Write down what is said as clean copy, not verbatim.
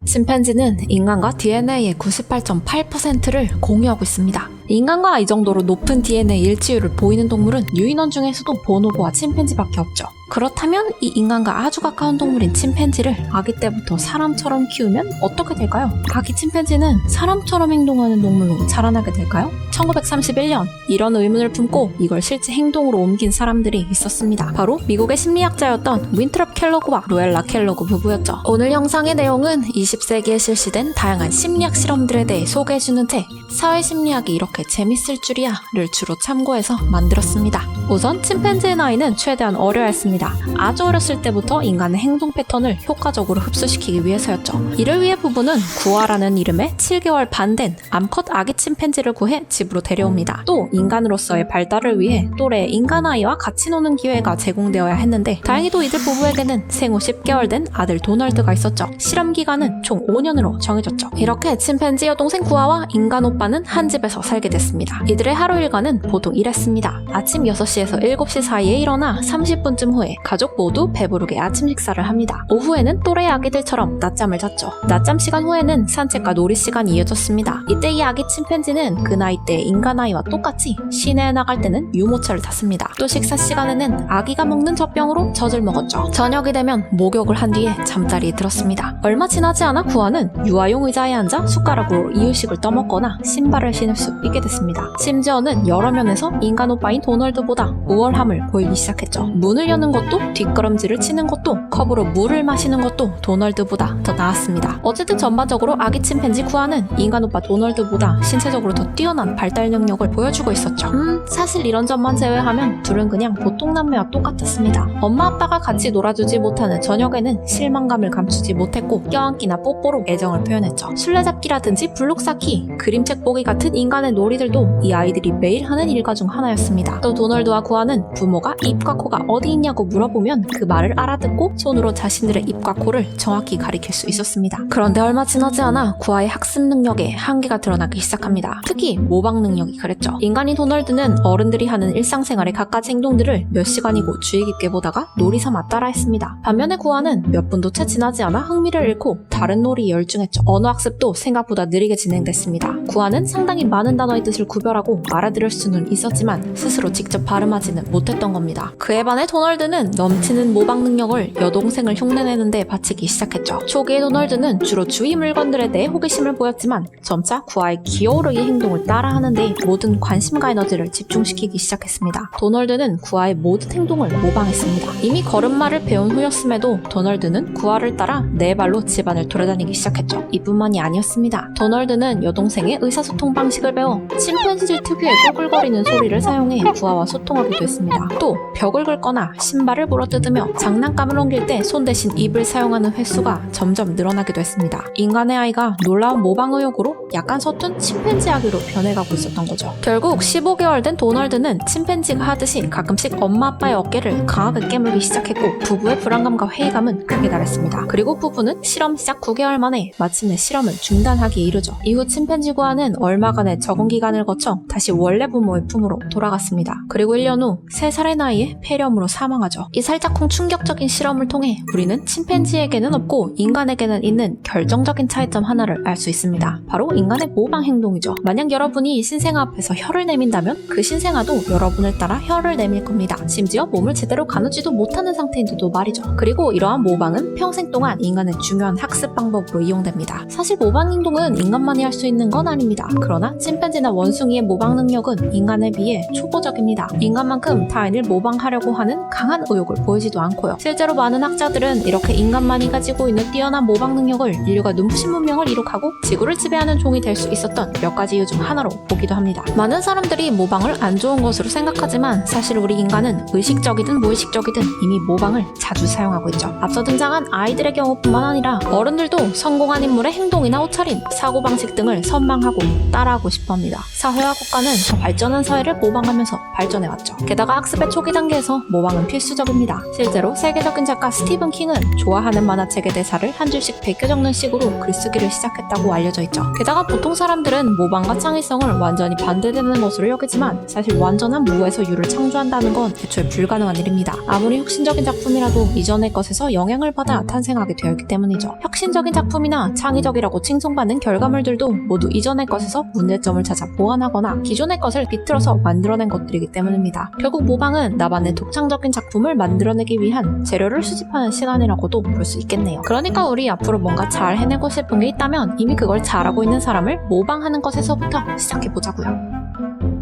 침팬지는 인간과 DNA의 98.8%를 공유하고 있습니다. 인간과 이 정도로 높은 DNA 일치율을 보이는 동물은 유인원 중에서도 보노보와 침팬지밖에 없죠. 그렇다면 이 인간과 아주 가까운 동물인 침팬지를 아기 때부터 사람처럼 키우면 어떻게 될까요? 아기 침팬지는 사람처럼 행동하는 동물로 자라나게 될까요? 1931년 이런 의문을 품고 이걸 실제 행동으로 옮긴 사람들이 있었습니다. 바로 미국의 심리학자였던 윈트롭 켈러그와 루엘라 켈러그 부부였죠. 오늘 영상의 내용은 20세기에 실시된 다양한 심리학 실험들에 대해 소개해주는 책 사회심리학이 이렇게 재밌을 줄이야를 주로 참고해서 만들었습니다. 우선 침팬지의 나이는 최대한 어려야 했습니다. 아주 어렸을 때부터 인간의 행동 패턴을 효과적으로 흡수시키기 위해서였죠. 이를 위해 부부는 구아라는 이름의 7개월 반 된 암컷 아기 침팬지를 구해 집으로 데려옵니다. 또 인간으로서의 발달을 위해 또래의 인간 아이와 같이 노는 기회가 제공되어야 했는데 다행히도 이들 부부에게는 생후 10개월 된 아들 도널드가 있었죠. 실험 기간은 총 5년으로 정해졌죠. 이렇게 침팬지 여동생 구아와 인간 오빠는 한 집에서 살게 됐습니다. 이들의 하루 일과는 보통 이랬습니다. 아침 6시에서 7시 사이에 일어나 30분쯤 후에 가족 모두 배부르게 아침 식사를 합니다. 오후에는 또래 아기들처럼 낮잠을 잤죠. 낮잠 시간 후에는 산책과 놀이 시간이 이어졌습니다. 이때 이 아기 침팬지는 그 나이 때 인간 아이와 똑같이 시내에 나갈 때는 유모차를 탔습니다. 또 식사 시간에는 아기가 먹는 젖병으로 젖을 먹었죠. 저녁이 되면 목욕을 한 뒤에 잠자리에 들었습니다. 얼마 지나지 않아 구아는 유아용 의자에 앉아 숟가락으로 이유식을 떠먹거나 신발을 신을 수 있게 됐습니다. 심지어는 여러 면에서 인간 오빠인 도널드보다 우월함을 보이기 시작했죠. 문을 여는 것도 뒷걸음질을 치는 것도 컵으로 물을 마시는 것도 도널드보다 더 나았습니다. 어쨌든 전반적으로 아기 침팬지 구아는 인간 오빠 도널드보다 신체적으로 더 뛰어난 발달 능력을 보여주고 있었죠. 사실 이런 점만 제외하면 둘은 그냥 보통 남매와 똑같았습니다. 엄마 아빠가 같이 놀아주지 못하는 저녁에는 실망감을 감추지 못했고 껴안기나 뽀뽀로 애정을 표현했죠. 술래잡기라든지 블록 쌓기, 그림책 보기 같은 인간의 놀이들도 이 아이들이 매일 하는 일과 중 하나였습니다. 또 도널드와 구아는 부모가 입과 코가 어디 있냐고 물어보면 그 말을 알아듣고 손으로 자신들의 입과 코를 정확히 가리킬 수 있었습니다. 그런데 얼마 지나지 않아 구아의 학습 능력에 한계가 드러나기 시작합니다. 특히 모방 능력이 그랬죠. 인간인 도널드는 어른들이 하는 일상생활의 갖가지 행동들을 몇 시간이고 주의 깊게 보다가 놀이 삼아 따라했습니다. 반면에 구아는 몇 분도 채 지나지 않아 흥미를 잃고 다른 놀이에 열중했죠. 언어 학습도 생각보다 느리게 진행됐습니다. 구아는 상당히 많은 단어의 뜻을 구별하고 알아들을 수는 있었지만 스스로 직접 발음하지는 못했던 겁니다. 그에 반해 도널드는 넘치는 모방 능력을 여동생을 흉내내는데 바치기 시작했죠. 초기에 도널드는 주로 주위 물건들에 대해 호기심을 보였지만 점차 구아의 기어오르기 행동을 따라하는데 모든 관심과 에너지를 집중시키기 시작했습니다. 도널드는 구아의 모든 행동을 모방했습니다. 이미 걸음마를 배운 후였음에도 도널드는 구아를 따라 네 발로 집안을 돌아다니기 시작했죠. 이뿐만이 아니었습니다. 도널드는 여동생의 의사소통 방식을 배워 침팬지 특유의 꼬글거리는 소리를 사용해 구아와 소통하기도 했습니다. 또 벽을 긁거나 신발을 물어뜯으며 장난감을 옮길 때 손 대신 입을 사용하는 횟수가 점점 늘어나기도 했습니다. 인간의 아이가 놀라운 모방 의욕으로 약간 서툰 침팬지 아기로 변해가고 있었던 거죠. 결국 15개월 된 도널드는 침팬지가 하듯이 가끔씩 엄마 아빠의 어깨를 강하게 깨물기 시작했고 부부의 불안감과 회의감은 극에 달했습니다. 그리고 부부는 실험 시작 9개월 만에 마침내 실험을 중단하기에 이르죠. 이후 침팬지 구아는 얼마간의 적응 기간을 거쳐 다시 원래 부모의 품으로 돌아갔습니다. 그리고 1년 후 3살의 나이에 폐렴으로 사망하죠. 이 살짝쿵 충격적인 실험을 통해 우리는 침팬지에게는 없고 인간에게는 있는 결정적인 차이점 하나를 알 수 있습니다. 바로 인간의 모방 행동이죠. 만약 여러분이 신생아 앞에서 혀를 내민다면 그 신생아도 여러분을 따라 혀를 내밀 겁니다. 심지어 몸을 제대로 가누지도 못하는 상태인데도 말이죠. 그리고 이러한 모방은 평생 동안 인간의 중요한 학습 방법으로 이용됩니다. 사실 모방 행동은 인간만이 할 수 있는 건 아닙니다. 그러나 침팬지나 원숭이의 모방 능력은 인간에 비해 초보적입니다. 인간만큼 타인을 모방하려고 하는 강한 의욕을 보이지도 않고요. 실제로 많은 학자들은 이렇게 인간만이 가지고 있는 뛰어난 모방 능력을 인류가 눈부신 문명을 이룩하고 지구를 지배하는 종이 될 수 있었던 몇 가지 이유 중 하나로 보기도 합니다. 많은 사람들이 모방을 안 좋은 것으로 생각하지만 사실 우리 인간은 의식적이든 무의식적이든 이미 모방을 자주 사용하고 있죠. 앞서 등장한 아이들의 경우뿐만 아니라 어른들도 성공한 인물의 행동이나 옷차림, 사고방식 등을 선망하고 따라하고 싶어합니다. 사회와 국가는 더 발전한 사회를 모방하면서 발전해왔죠. 게다가 학습의 초기 단계에서 모방은 필수 필수적입니다. 실제로 세계적인 작가 스티븐 킹은 좋아하는 만화책의 대사를 한 줄씩 베껴 적는 식으로 글쓰기를 시작했다고 알려져 있죠. 게다가 보통 사람들은 모방과 창의성을 완전히 반대되는 것으로 여기지만 사실 완전한 무에서 유를 창조한다는 건 애초에 불가능한 일입니다. 아무리 혁신적인 작품이라도 이전의 것에서 영향을 받아 탄생하게 되어 있기 때문이죠. 혁신적인 작품이나 창의적이라고 칭송받는 결과물들도 모두 이전의 것에서 문제점을 찾아 보완하거나 기존의 것을 비틀어서 만들어낸 것들이기 때문입니다. 결국 모방은 나만의 독창적인 작품을 만들어내기 위한 재료를 수집하는 시간이라고도 볼 수 있겠네요. 그러니까 우리 앞으로 뭔가 잘 해내고 싶은 게 있다면 이미 그걸 잘하고 있는 사람을 모방하는 것에서부터 시작해보자고요.